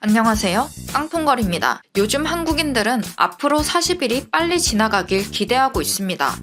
안녕하세요. 깡통걸입니다. 요즘 한국인들은 앞으로 40일이 빨리 지나가길 기대하고 있습니다.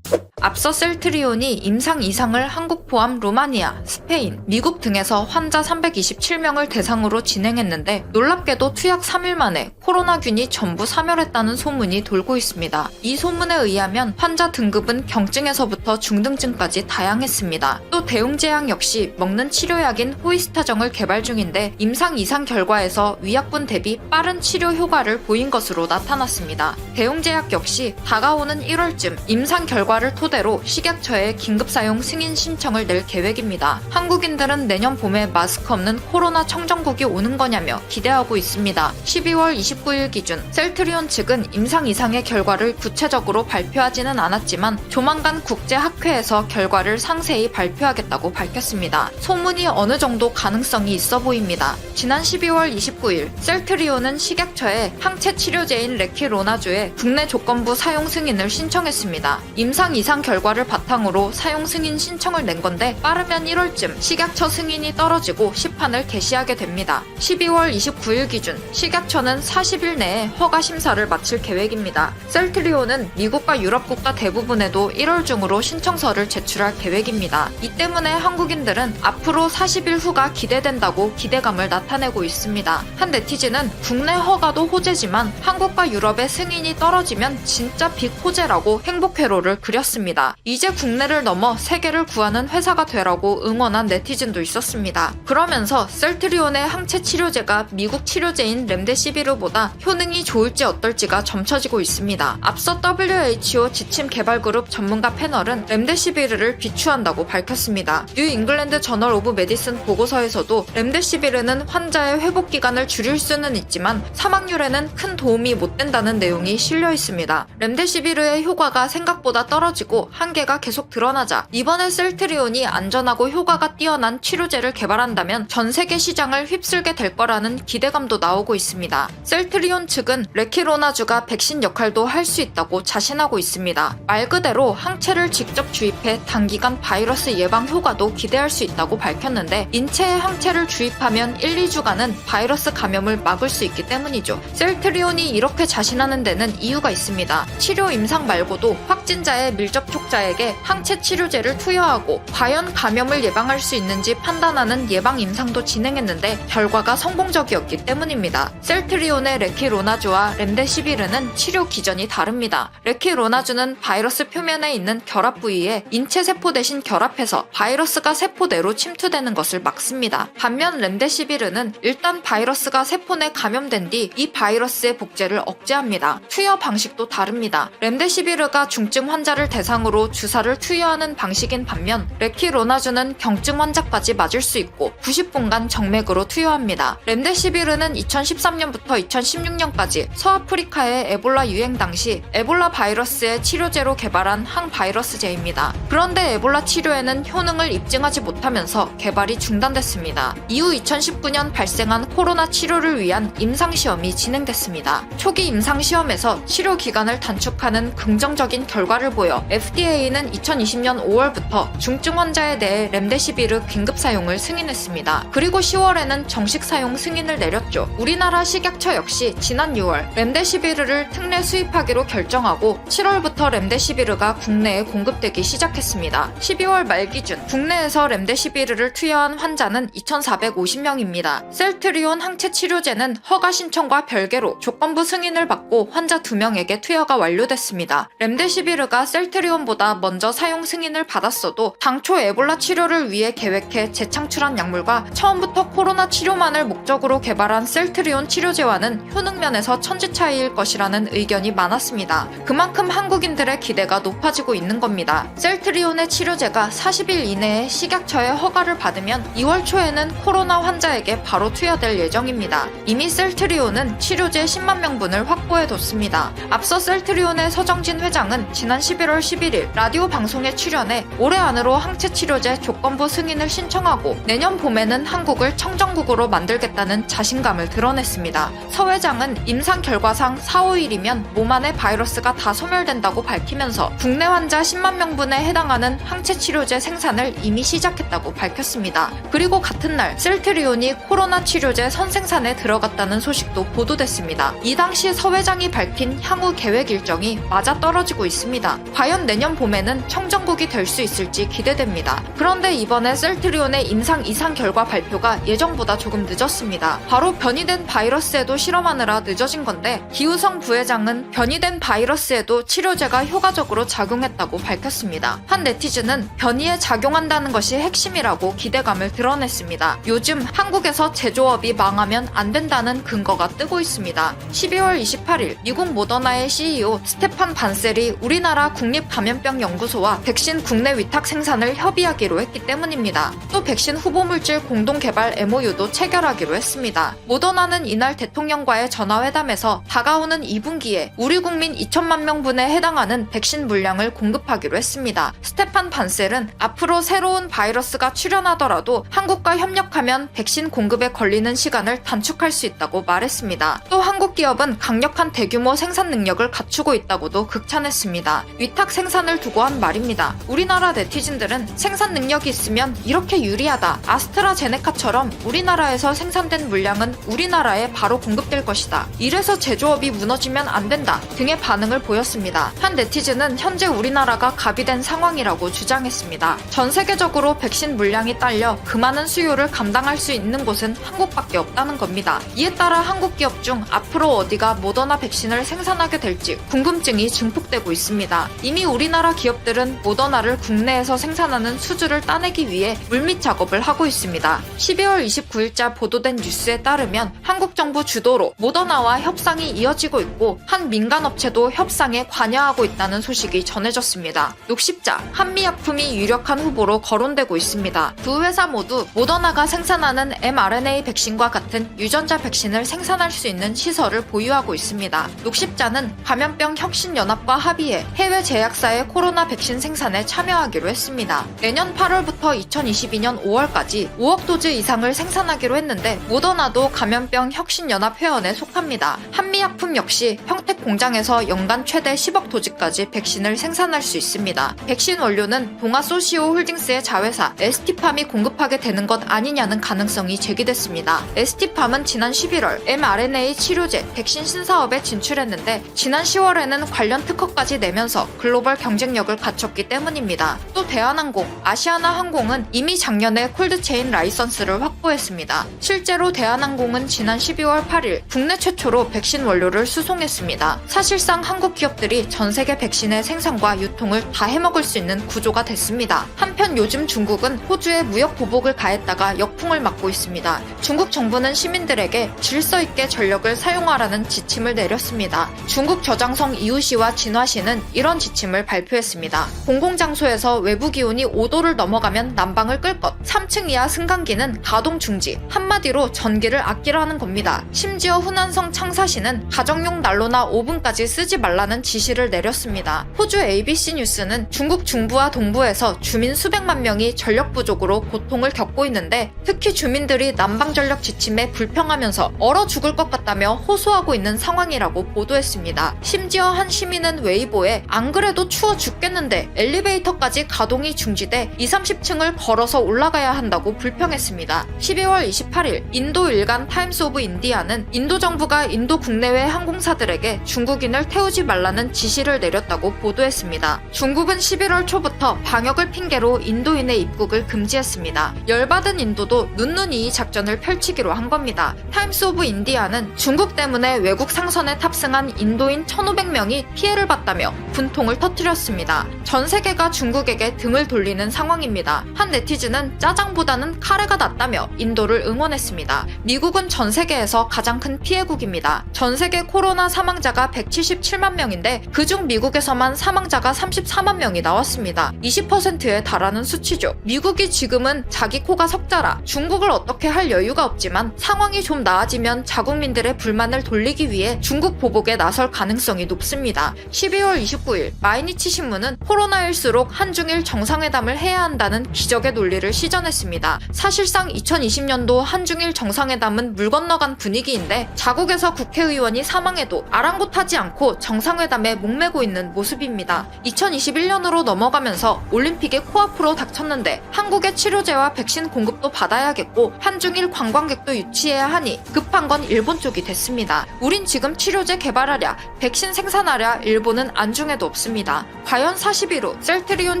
앞서 셀트리온이 임상 이상을 한국 포함 루마니아, 스페인, 미국 등에서 환자 327명을 대상으로 진행했는데 놀랍게도 투약 3일 만에 코로나균이 전부 사멸했다는 소문이 돌고 있습니다. 이 소문에 의하면 환자 등급은 경증에서부터 중등증까지 다양했습니다. 또 대웅제약 역시 먹는 치료약인 호이스타정을 개발 중인데 임상 이상 결과에서 위약분 대비 빠른 치료 효과를 보인 것으로 나타났습니다. 대웅제약 역시 다가오는 1월쯤 임상 결과를 토대로 식약처에 긴급사용 승인 신청을 낼 계획입니다. 한국인들은 내년 봄에 마스크 없는 코로나 청정국이 오는 거냐며 기대하고 있습니다. 12월 29일 기준 셀트리온 측은 임상 이상의 결과를 구체적으로 발표하지는 않았지만 조만간 국제학회에서 결과를 상세히 발표하겠다고 밝혔습니다. 소문이 어느 정도 가능성이 있어 보입니다. 지난 12월 29일 셀트리온은 식약처에 항체 치료제인 레키로나주의 국내 조건부 사용 승인을 신청했습니다. 임상 이상 결과를 바탕으로 사용 승인 신청을 낸 건데 빠르면 1월쯤 식약처 승인이 떨어지고 시판을 개시하게 됩니다. 12월 29일 기준 식약처는 40일 내에 허가 심사를 마칠 계획입니다. 셀트리온은 미국과 유럽 국가 대부분에도 1월 중으로 신청서를 제출할 계획입니다. 이 때문에 한국인들은 앞으로 40일 후가 기대된다고 기대감을 나타내고 있습니다. 한 네티즌은 국내 허가도 호재지만 한국과 유럽의 승인이 떨어지면 진짜 빅 호재라고 행복회로를 그렸습니다. 이제 국내를 넘어 세계를 구하는 회사가 되라고 응원한 네티즌도 있었습니다. 그러면서 셀트리온의 항체 치료제가 미국 치료제인 렘데시비르보다 효능이 좋을지 어떨지가 점쳐지고 있습니다. 앞서 WHO 지침 개발 그룹 전문가 패널은 렘데시비르를 비추한다고 밝혔습니다. 뉴 잉글랜드 저널 오브 메디슨 보고서에서도 렘데시비르는 환자의 회복 기간을 줄일 수는 있지만 사망률에는 큰 도움이 못 된다는 내용이 실려 있습니다. 렘데시비르의 효과가 생각보다 떨어지고 한계가 계속 드러나자 이번에 셀트리온이 안전하고 효과가 뛰어난 치료제를 개발한다면 전 세계 시장을 휩쓸게 될 거라는 기대감도 나오고 있습니다. 셀트리온 측은 레키로나주가 백신 역할도 할 수 있다고 자신하고 있습니다. 말 그대로 항체를 직접 주입해 단기간 바이러스 예방 효과도 기대할 수 있다고 밝혔는데 인체에 항체를 주입하면 1, 2주간은 바이러스 감염을 막을 수 있기 때문이죠. 셀트리온이 이렇게 자신하는 데는 이유가 있습니다. 치료 임상 말고도 확진자의 밀접촉자에게 항체 치료제를 투여하고 과연 감염을 예방할 수 있는지 판단하는 예방 임상도 진행했는데 결과가 성공적이었기 때문입니다. 셀트리온의 레키로나주와 렘데시비르는 치료 기전이 다릅니다. 레키로나주는 바이러스 표면에 있는 결합 부위에 인체 세포 대신 결합해서 바이러스가 세포 내로 침투되는 것을 막습니다. 반면 렘데시비르는 일단 바이러스가 세포 내 감염된 뒤 이 바이러스의 복제를 억제합니다. 투여 방식도 다릅니다. 렘데시비르가 중증 환자를 대상으로 주사를 투여하는 방식인 반면 레키로나주는 경증 환자까지 맞을 수 있고 90분간 정맥으로 투여합니다. 렘데시비르는 2013년부터 2016년까지 서아프리카의 에볼라 유행 당시 에볼라 바이러스의 치료제로 개발한 항바이러스제입니다. 그런데 에볼라 치료에는 효능을 입증하지 못하면서 개발이 중단됐습니다. 이후 2019년 발생한 코로나 치료를 위한 임상시험이 진행됐습니다. 초기 임상시험에서 치료 기간을 단축하는 긍정적인 결과를 보여 FDA는 2020년 5월부터 중증 환자에 대해 렘데시비르 긴급 사용을 승인했습니다. 그리고 10월에는 정식 사용 승인을 내렸죠. 우리나라 식약처 역시 지난 6월 렘데시비르를 특례 수입하기로 결정하고 7월부터 렘데시비르가 국내에 공급되기 시작했습니다. 12월 말 기준 국내에서 렘데시비르를 투여한 환자는 2,450명입니다. 셀트리온 항체 치료제는 허가 신청과 별개로 조건부 승인을 받고 환자 2명에게 투여가 완료됐습니다. 렘데시비르가 셀트리온보다 먼저 사용 승인을 받았어도 당초 에볼라 치료를 위해 계획해 재창출한 약물과 처음부터 코로나 치료만을 목적으로 개발한 셀트리온 치료제와는 효능면에서 천지 차이일 것이라는 의견이 많았습니다. 그만큼 한국인들의 기대가 높아지고 있는 겁니다. 셀트리온의 치료제가 40일 이내에 식약처의 허가를 받으면 2월 초에는 코로나 환자에게 바로 투여될 예정입니다. 이미 셀트리온은 치료제 10만 명분을 확보해뒀습니다. 앞서 셀트리온의 서정진 회장은 지난 11월 11일 라디오 방송에 출연해 올해 안으로 항체 치료제 조건부 승인을 신청하고 내년 봄 봄에는 한국을 청정국으로 만들겠다는 자신감을 드러냈습니다. 서 회장은 임상 결과상 4, 5일이면 몸 안의 바이러스가 다 소멸된다고 밝히면서 국내 환자 10만 명분에 해당하는 항체 치료제 생산을 이미 시작했다고 밝혔습니다. 그리고 같은 날 셀트리온이 코로나 치료제 선생산에 들어갔다는 소식도 보도됐습니다. 이 당시 서 회장이 밝힌 향후 계획 일정이 맞아떨어지고 있습니다. 과연 내년 봄에는 청정국이 될 수 있을지 기대됩니다. 그런데 이번에 셀트리온의 임상 이상 결과 발표가 예정보다 조금 늦었습니다. 바로 변이된 바이러스에도 실험하느라 늦어진 건데, 기우성 부회장은 변이된 바이러스에도 치료제가 효과적으로 작용했다고 밝혔습니다. 한 네티즌은 변이에 작용한다는 것이 핵심이라고 기대감을 드러냈습니다. 요즘 한국에서 제조업이 망하면 안 된다는 근거가 뜨고 있습니다. 12월 28일 미국 모더나의 CEO 스테판 반셀이 우리나라 국립감염병연구소와 백신 국내 위탁 생산을 협의하기로 했기 때문입니다. 또 백신 후보물질 공동개발 MOU도 체결하기로 했습니다. 모더나는 이날 대통령과의 전화회담에서 다가오는 2분기에 우리 국민 2천만 명분에 해당하는 백신 물량을 공급하기로 했습니다. 스테판 반셀은 앞으로 새로운 바이러스가 출현하더라도 한국과 협력하면 백신 공급에 걸리는 시간을 단축할 수 있다고 말했습니다. 또 한국 기업은 강력한 대규모 생산 능력을 갖추고 있다고도 극찬했습니다. 위탁 생산을 두고 한 말입니다. 우리나라 네티즌들은 생산 능력이 있으면 이렇게 유리하다. 아스트라제네카처럼 우리나라에서 생산된 물량은 우리나라에 바로 공급될 것이다. 이래서 제조업이 무너지면 안 된다. 등의 반응을 보였습니다. 한 네티즌은 현재 우리나라가 갑이 된 상황이라고 주장했습니다. 전 세계적으로 백신 물량이 딸려 그 많은 수요를 감당할 수 있는 곳은 한국밖에 없다는 겁니다. 이에 따라 한국 기업 중 앞으로 어디가 모더나 백신을 생산하게 될지 궁금증이 증폭되고 있습니다. 이미 우리나라 기업들은 모더나를 국내에서 생산하는 수주를 따내기 위해 물밑 작업을 하고 있습니다. 12월 29일자 보도된 뉴스에 따르면 한국 정부 주도로 모더나와 협상이 이어지고 있고, 한 민간업체도 협상에 관여하고 있다는 소식이 전해졌습니다. 녹십자, 한미약품이 유력한 후보로 거론되고 있습니다. 두 회사 모두 모더나가 생산하는 mRNA 백신과 같은 유전자 백신을 생산할 수 있는 시설을 보유하고 있습니다. 녹십자는 감염병혁신연합과 합의해 해외 제약사의 코로나 백신 생산에 참여하기로 했습니다. 내년 8월부터 2022년 5월까지 5억 도즈 이상을 생산하기로 했는데, 모더나도 감염병혁신연합 회원에 속합니다. 한미약품 역시 평택 공장에서 연간 최대 10억 도즈까지 백신을 생산할 수 있습니다. 백신 원료는 동아소시오 홀딩스의 자회사 ST팜이 공급하게 되는 것 아니냐는 가능성이 제기됐습니다. ST팜은 지난 11월 mRNA 치료제 백신 신사업에 진출했는데, 지난 10월에는 관련 특허까지 내면서 글로벌 경쟁력을 갖췄기 때문입니다. 또 대한항공, 아시아나항공은 이미 작년에 콜드체인 라이선스를 확보했습니다. 실제로 대한항공은 지난 12월 8일 국내 최초로 백신 원료를 수송했습니다. 사실상 한국 기업들이 전 세계 백신의 생산과 유통을 다 해먹을 수 있는 구조가 됐습니다. 한편 요즘 중국은 호주에 무역 보복을 가했다가 역풍을 맞고 있습니다. 중국 정부는 시민들에게 질서 있게 전력을 사용하라는 지침을 내렸습니다. 중국 저장성 이우시와 진화시는 이런 지침을 발표했습니다. 공공장소에서 외부 기온이 5도를 넘어가면 난방을 끌 것, 3층 이하 승강기는 가동 중지, 한마디로 전기를 아끼라는 겁니다. 심지어 후난성 창사시는 가정용 난로나 오븐까지 쓰지 말라는 지시를 내렸습니다. 호주 ABC 뉴스는 중국 중부와 동부에서 주민 수백만 명이 전력 부족으로 고통을 겪고 있는데, 특히 주민들이 난방 전력 지침에 불평하면서 얼어 죽을 것 같다며 호소하고 있는 상황이라고 보도했습니다. 심지어 한 시민은 웨이보에 안 그래도 추워 죽겠는데 엘리베이터까지 가동이 중지돼 20-30층을 걸어서 올라가야 한다고 불평했습니다. 12월 28일 인도 일간 타임스 오브 인디아는 인도 정부가 인도 국내외 항공사들에게 중국인을 태우지 말라는 지시를 내렸다고 보도했습니다. 중국은 11월 초부터 방역을 핑계로 인도인의 입국을 금지했습니다. 열받은 인도도 눈눈이 작전을 펼치기로 한 겁니다. 타임스 오브 인디아는 중국 때문에 외국 상선에 탑승한 인도인 1,500명이 피해를 봤다며 분통을 터뜨렸습니다. 전 세계가 중국에게 등을 돌리는 상황입니다. 한 네티즌은 짜장보다는 카레가 낫다며 인도를 응원했습니다. 미국은 전 세계에서 가장 큰 피해국입니다. 전 세계 코로나 사망자가 177만 명인데 그중 미국에서만 사망자가 34만 명이 나왔습니다. 20%에 달하는 수치죠. 미국이 지금은 자기 코가 석자라 중국을 어떻게 할 여유가 없지만, 상황이 좀 나아지면 자국민들의 불만을 돌리기 위해 중국 보복에 나설 가능성이 높습니다. 12월 29일 마이니치 신문은 코로나일수록 한중일 정상회담을 해야 한다는 기적의 논리를 시전했습니다. 사실상 2020년도 한중일 정상회담은 물 건너간 분위기인데 자국에서 국회의원이 사망해도 아랑곳하지 않고 정상회담에 목매고 있는 모습입니다. 2021년으로 넘어가면서 올림픽이 코앞으로 닥쳤는데 한국의 치료제와 백신 공급도 받아야겠고 한중일 관광객도 유치해야 하니 급한 건 일본 쪽이 됐습니다. 우린 지금 치료제 개발하랴, 백신 생산하랴 일본은 안중에도 없습니다. 과연 40일 후 셀트리온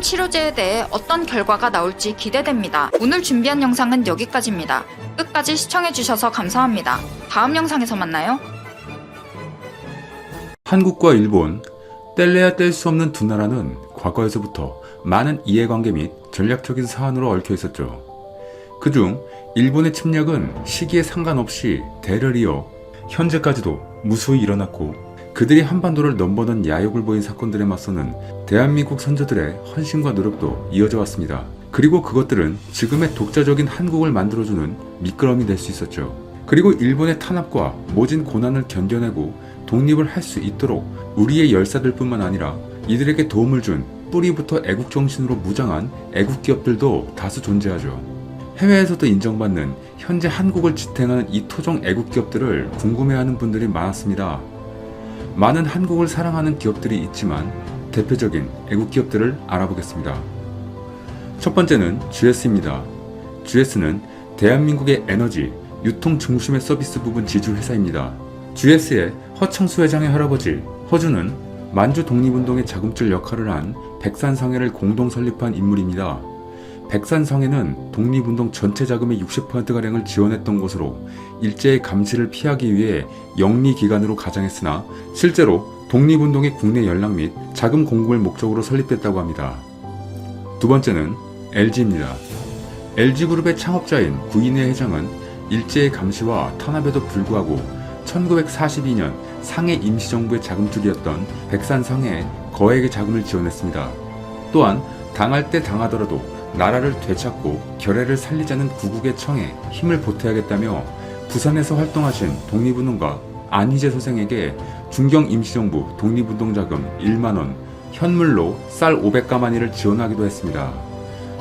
치료제에 대해 어떤 결과가 나올지 기대됩니다. 오늘 준비한 영상은 여기까지입니다. 끝까지 시청해주셔서 감사합니다. 다음 영상에서 만나요. 한국과 일본, 뗄래야 뗄 수 없는 두 나라는 과거에서부터 많은 이해관계 및 전략적인 사안으로 얽혀 있었죠. 그중 일본의 침략은 시기에 상관없이 대를 이어 현재까지도 무수히 일어났고 그들이 한반도를 넘보는 야욕을 보인 사건들에 맞서는 대한민국 선조들의 헌신과 노력도 이어져 왔습니다. 그리고 그것들은 지금의 독자적인 한국을 만들어주는 미끄럼이 될 수 있었죠. 그리고 일본의 탄압과 모진 고난을 견뎌내고 독립을 할 수 있도록 우리의 열사들뿐만 아니라 이들에게 도움을 준 뿌리부터 애국정신으로 무장한 애국기업들도 다수 존재하죠. 해외에서도 인정받는 현재 한국을 지탱하는 이 토종 애국기업들을 궁금해하는 분들이 많았습니다. 많은 한국을 사랑하는 기업들이 있지만 대표적인 애국기업들을 알아보겠습니다. 첫 번째는 GS입니다. GS는 대한민국의 에너지, 유통 중심의 서비스 부분 지주 회사입니다. GS의 허창수 회장의 할아버지 허준은 만주 독립운동의 자금줄 역할을 한 백산성회를 공동 설립한 인물입니다. 백산성회는 독립운동 전체 자금의 60%가량을 지원했던 곳으로 일제의 감시를 피하기 위해 영리기관으로 가장했으나 실제로 독립운동의 국내 연락 및 자금 공급을 목적으로 설립됐다고 합니다. 두 번째는 LG입니다. LG그룹의 창업자인 구인회 회장은 일제의 감시와 탄압에도 불구하고 1942년 상해 임시정부의 자금줄이었던 백산성회에 거액의 자금을 지원했습니다. 또한 당할 때 당하더라도 나라를 되찾고 결의를 살리자는 구국의 청에 힘을 보태야겠다며 부산에서 활동하신 독립운동가 안희재 소생에게 중경 임시정부 독립운동자금 1만원, 현물로 쌀 500가마니를 지원하기도 했습니다.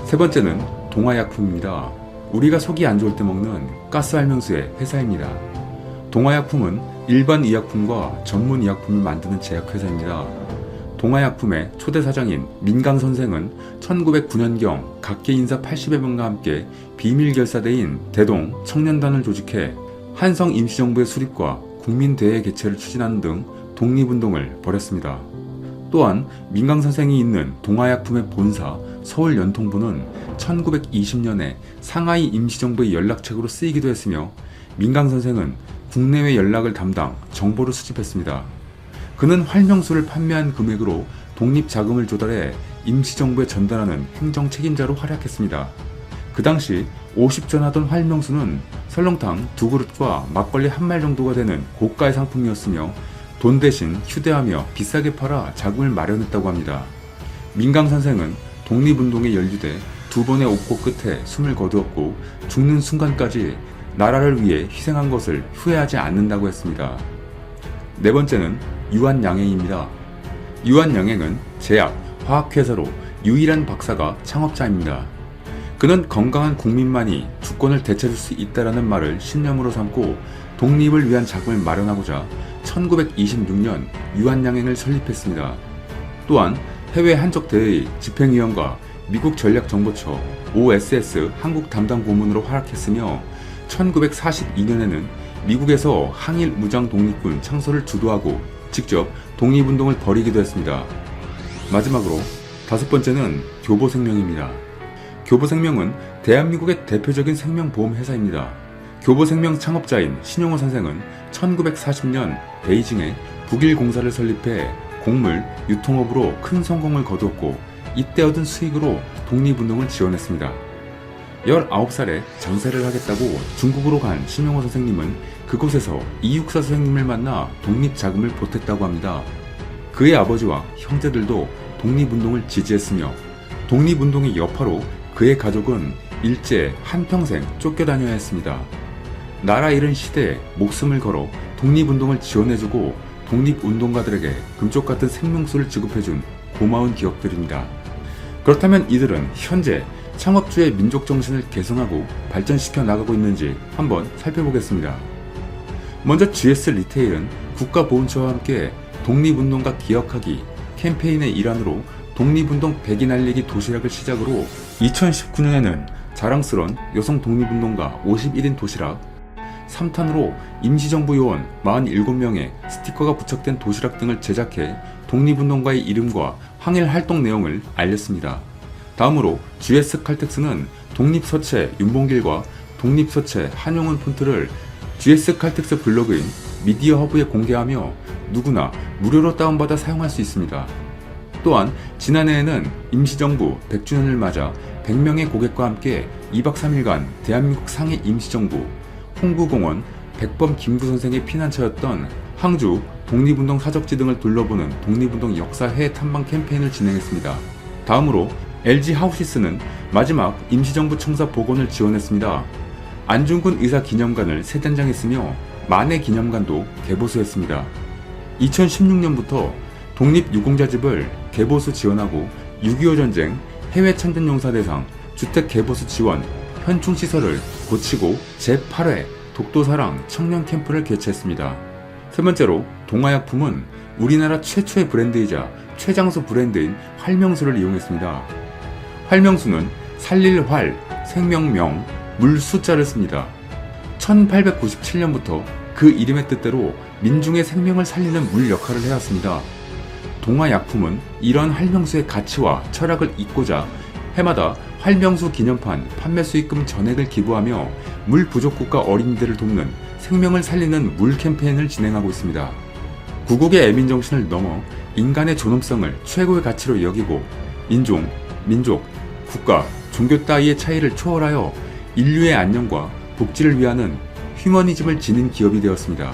세 번째는 동아약품입니다. 우리가 속이 안 좋을 때 먹는 가스알명수의 회사입니다. 동아약품은 일반 의약품과 전문 의약품을 만드는 제약회사입니다. 동아약품의 초대 사장인 민강 선생은 1909년경 각계 인사 80여 명과 함께 비밀 결사대인 대동 청년단을 조직해 한성 임시정부의 수립과 국민대회 개최를 추진하는 등 독립운동을 벌였습니다. 또한 민강 선생이 있는 동아약품의 본사 서울연통부는 1920년에 상하이 임시정부의 연락책으로 쓰이기도 했으며 민강 선생은 국내외 연락을 담당 정보를 수집했습니다. 그는 활명수를 판매한 금액으로 독립자금을 조달해 임시정부에 전달하는 행정 책임자로 활약했습니다. 그 당시 50전 하던 활명수는 설렁탕 2그릇과 막걸리 1말 정도가 되는 고가의 상품이었으며 돈 대신 휴대하며 비싸게 팔아 자금을 마련했다고 합니다. 민강 선생은 독립운동에 연루돼 2번의 옥고 끝에 숨을 거두었고 죽는 순간까지 나라를 위해 희생한 것을 후회하지 않는다고 했습니다. 네 번째는 유한양행입니다. 유한양행은 제약, 화학회사로 유일한 박사가 창업자입니다. 그는 건강한 국민만이 주권을 되찾을 수 있다라는 말을 신념으로 삼고 독립을 위한 자금을 마련하고자 1926년 유한양행을 설립했습니다. 또한 해외 한적대회의 집행위원과 미국 전략정보처 OSS 한국 담당 고문으로 활약했으며 1942년에는 미국에서 항일 무장 독립군 창설을 주도하고 직접 독립운동을 벌이기도 했습니다. 마지막으로 다섯 번째는 교보생명입니다. 교보생명은 대한민국의 대표적인 생명보험 회사입니다. 교보생명 창업자인 신용호 선생은 1940년 베이징에 북일공사를 설립해 곡물, 유통업으로 큰 성공을 거두었고 이때 얻은 수익으로 독립운동을 지원했습니다. 19살에 장사를 하겠다고 중국으로 간 신용호 선생님은 그곳에서 이육사 선생님을 만나 독립자금을 보탰다고 합니다. 그의 아버지와 형제들도 독립운동을 지지했으며 독립운동의 여파로 그의 가족은 일제 한평생 쫓겨다녀야 했습니다. 나라 잃은 시대에 목숨을 걸어 독립운동을 지원해주고 독립운동가들에게 금쪽같은 생명수를 지급해준 고마운 기업들입니다. 그렇다면 이들은 현재 창업주의 민족 정신을 계승하고 발전시켜 나가고 있는지 한번 살펴보겠습니다. 먼저 GS 리테일은 국가보훈처와 함께 독립운동가 기억하기 캠페인의 일환으로 독립운동 100이 날리기 도시락을 시작으로 2019년에는 자랑스러운 여성 독립운동가 51인 도시락, 3탄으로 임시정부 요원 47명의 스티커가 부착된 도시락 등을 제작해 독립운동가의 이름과 항일 활동 내용을 알렸습니다. 다음으로 GS 칼텍스는 독립서체 윤봉길과 독립서체 한용운 폰트를 GS 칼텍스 블로그인 미디어 허브에 공개하며 누구나 무료로 다운받아 사용할 수 있습니다. 또한 지난해에는 임시정부 100주년을 맞아 100명의 고객과 함께 2박 3일간 대한민국 상해 임시정부, 홍구공원, 백범 김구 선생의 피난처였던 항주 독립운동 사적지 등을 둘러보는 독립운동 역사회 탐방 캠페인을 진행했습니다. 다음으로 LG 하우시스는 마지막 임시정부 청사 복원을 지원했습니다. 안중근 의사 기념관을 세단장했으며 만해 기념관도 개보수했습니다. 2016년부터 독립유공자집을 개보수 지원하고 6.25 전쟁 해외 참전용사 대상 주택 개보수 지원 현충시설을 고치고 제8회 독도사랑 청년 캠프를 개최했습니다. 세 번째로 동아약품은 우리나라 최초의 브랜드이자 최장수 브랜드인 활명수를 이용했습니다. 활명수는 살릴 활, 생명명, 물 숫자를 씁니다. 1897년부터 그 이름의 뜻대로 민중의 생명을 살리는 물 역할을 해왔습니다. 동아약품은 이런 활명수의 가치와 철학을 잇고자 해마다 활명수 기념판 판매 수익금 전액을 기부하며 물 부족국가 어린이들을 돕는 생명을 살리는 물 캠페인을 진행하고 있습니다. 구국의 애민정신을 넘어 인간의 존엄성을 최고의 가치로 여기고 인종, 민족, 국가, 종교 따위의 차이를 초월하여 인류의 안녕과 복지를 위하는 휴머니즘을 지닌 기업이 되었습니다.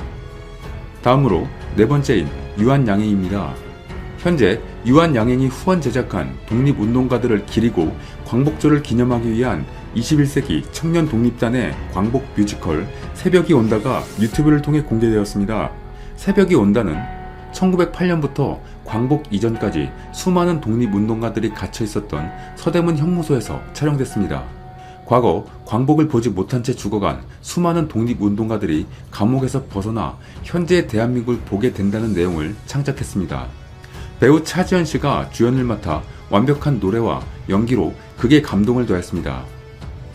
다음으로 네 번째인 유한양행입니다. 현재 유한양행이 후원 제작한 독립운동가들을 기리고 광복절을 기념하기 위한 21세기 청년 독립단의 광복 뮤지컬 새벽이 온다가 유튜브를 통해 공개되었습니다. 새벽이 온다는 1908년부터 광복 이전까지 수많은 독립운동가들이 갇혀 있었던 서대문 형무소에서 촬영됐습니다. 과거 광복을 보지 못한 채 죽어간 수많은 독립운동가들이 감옥에서 벗어나 현재의 대한민국을 보게 된다는 내용을 창작했습니다. 배우 차지연 씨가 주연을 맡아 완벽한 노래와 연기로 극에 감동을 더했습니다.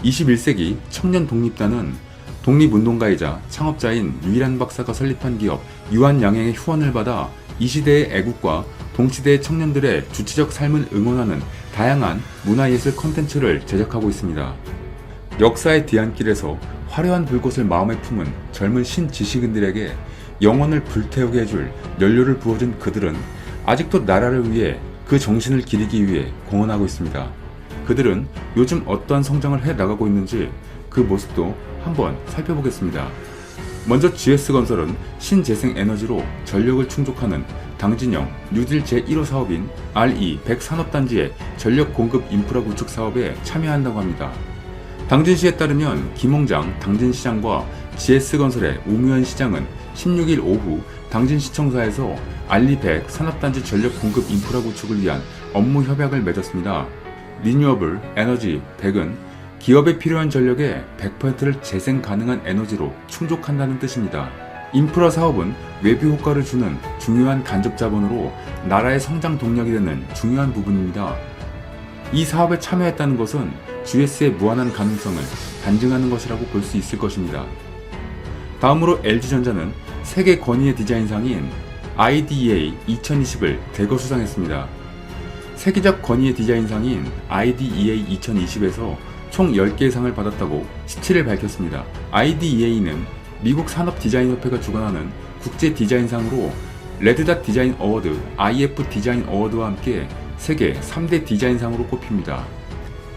21세기 청년 독립단은 독립운동가이자 창업자인 유일한 박사가 설립한 기업 유한양행의 후원을 받아 이 시대의 애국과 동시대의 청년들의 주체적 삶을 응원하는 다양한 문화예술 콘텐츠를 제작하고 있습니다. 역사의 뒤안길에서 화려한 불꽃을 마음에 품은 젊은 신지식인들에게 영혼을 불태우게 해줄 연료를 부어준 그들은 아직도 나라를 위해 그 정신을 기리기 위해 공헌하고 있습니다. 그들은 요즘 어떠한 성장을 해 나가고 있는지 그 모습도 한번 살펴보겠습니다. 먼저 GS건설은 신재생에너지로 전력을 충족하는 당진형 뉴딜 제1호 사업인 RE100 산업단지의 전력 공급 인프라 구축 사업에 참여한다고 합니다. 당진시에 따르면 김홍장 당진시장과 GS건설의 오무현 시장은 16일 오후 당진시청사에서 RE100 산업단지 전력 공급 인프라 구축을 위한 업무 협약을 맺었습니다. 리뉴어블 에너지 100은 기업에 필요한 전력의 100%를 재생 가능한 에너지로 충족한다는 뜻입니다. 인프라 사업은 외부 효과를 주는 중요한 간접 자본으로 나라의 성장 동력이 되는 중요한 부분입니다. 이 사업에 참여했다는 것은 GS의 무한한 가능성을 반증하는 것이라고 볼 수 있을 것입니다. 다음으로 LG전자는 세계 권위의 디자인상인 IDEA 2020을 대거 수상했습니다. 세계적 권위의 디자인상인 IDEA 2020에서 총 10개의 상을 받았다고 17일 밝혔습니다. IDEA는 미국 산업디자인협회가 주관하는 국제 디자인상으로 레드닷 디자인 어워드, IF 디자인 어워드와 함께 세계 3대 디자인상으로 꼽힙니다.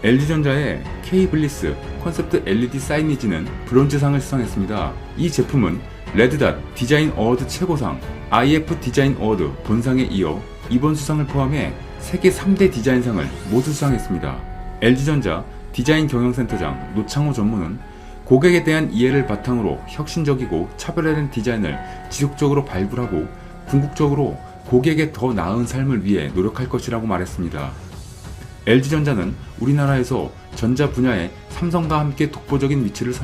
LG전자의 K-블리스 컨셉트 LED 사이니지는 브론즈상을 수상했습니다. 이 제품은 레드닷 디자인 어워드 최고상, IF 디자인 어워드 본상에 이어 이번 수상을 포함해 세계 3대 디자인상을 모두 수상했습니다. LG전자 디자인 경영센터장 노창호 전무는 고객에 대한 이해를 바탕으로 혁신적이고 차별화된 디자인을 지속적으로 발굴하고 궁극적으로 고객의 더 나은 삶을 위해 노력할 것이라고 말했습니다. LG전자는 우리나라에서 전자 분야에 삼성과 함께 독보적인 위치를 선